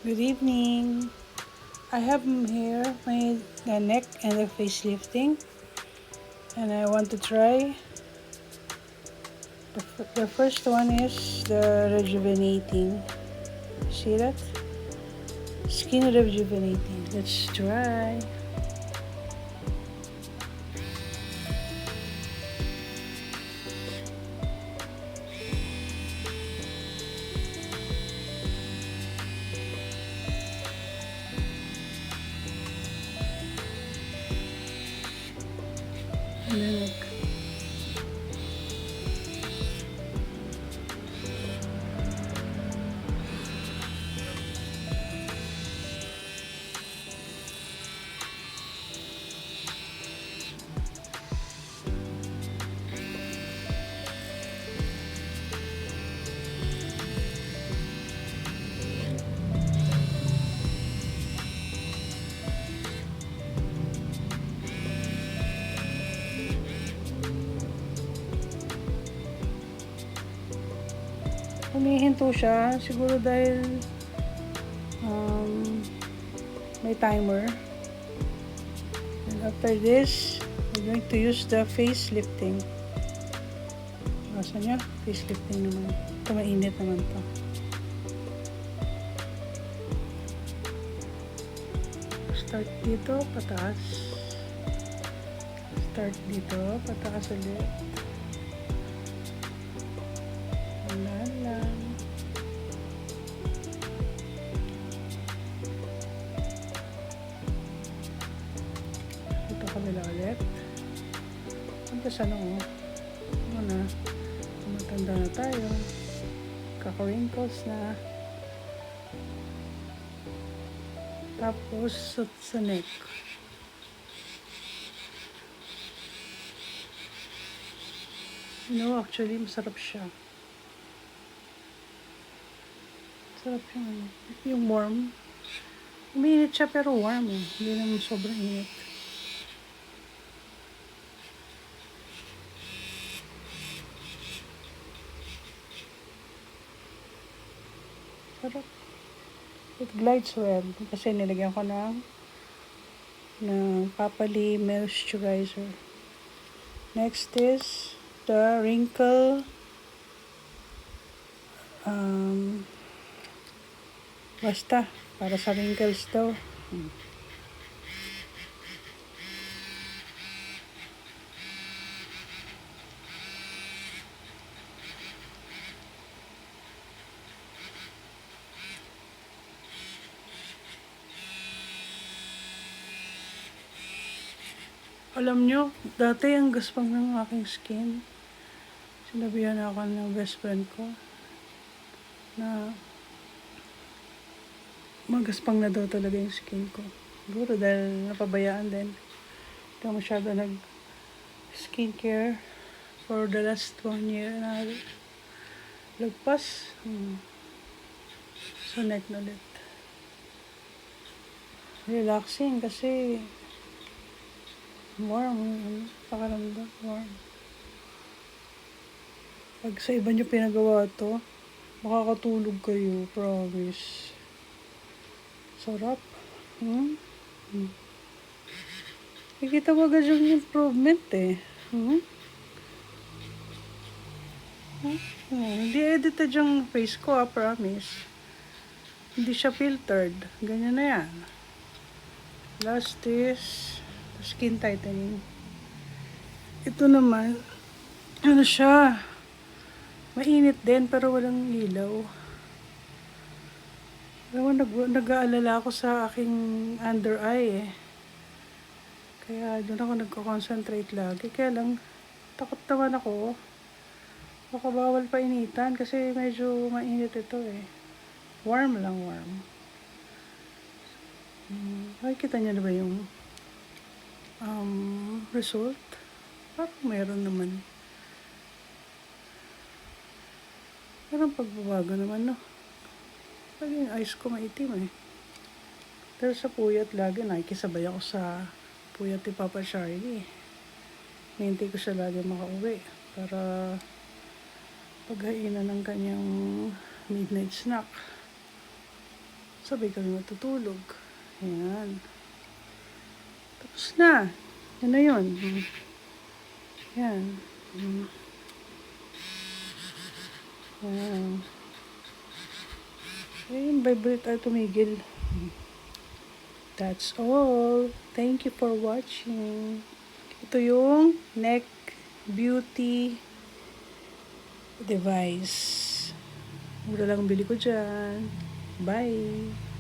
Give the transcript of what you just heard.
Good evening. I have here my the neck and the facelifting, and I want to try. The first one is the rejuvenating. See that? Skin rejuvenating. Let's try. And the neck. Humihinto siya. Siguro dahil may timer. And after this, we're going to use the facelifting. Asa niya? Facelifting naman. Ito mainit naman to. Start dito, pataas. Start dito, pataas ulit. Dahan lang. Ito kabila ulit. Punta sa noo. Ano na? Matanda na tayo. Kaka-wrinkles na. Tapos sa neck. No, actually masarap siya. Sarap yung warm. Uminit siya pero warm eh. Hindi naman sobrang init. Sarap. It glides well. Kasi nilagyan ko ng Papali moisturizer. Next is the wrinkle basta para sa wrinkles daw. Alam nyo, dati ang gaspang ng aking skin. Sinabihan ako ng best friend ko na magaspang na daw talaga yung skin ko. Siguro dahil napabayaan din. Hindi ako masyado skincare for the last 1 year na lagpas. So neck na ulit. Relaxing kasi warm. Pakaramdam warm. Pag sa iba nyo pinagawa to, makakatulog kayo, promise. Sarap. Nakikita mo agad yung improvement eh. Hindi edited yung face ko, promise. Hindi siya filtered. Ganyan na yan. Last is skin tightening. Ito naman, ano siya, mainit din pero walang ilaw. Alam mo, nag-aalala ako sa aking under eye eh. Kaya doon ako nagko-concentrate lagi. Kaya lang, takot naman ako. Baka bawal pa initan kasi medyo mainit ito eh. Warm lang, warm. Nakikita niyo na ba yung result? Parang meron naman. Parang pagbabago naman, no? Lagi yung eyes ko maitim eh. Pero sa puyat lagi, nakikisabay ako sa puyat ni Papa Charlie. Hintay ko siya lagi makauwi para paghainan ng kanyang midnight snack. Sabay kami matutulog. Ayan. Tapos na. Yan na yun. Yan. Ayan. Ayun, vibrate ay tumigil. That's all. Thank you for watching. Ito yung neck beauty device. Mura lang bili ko dyan. Bye!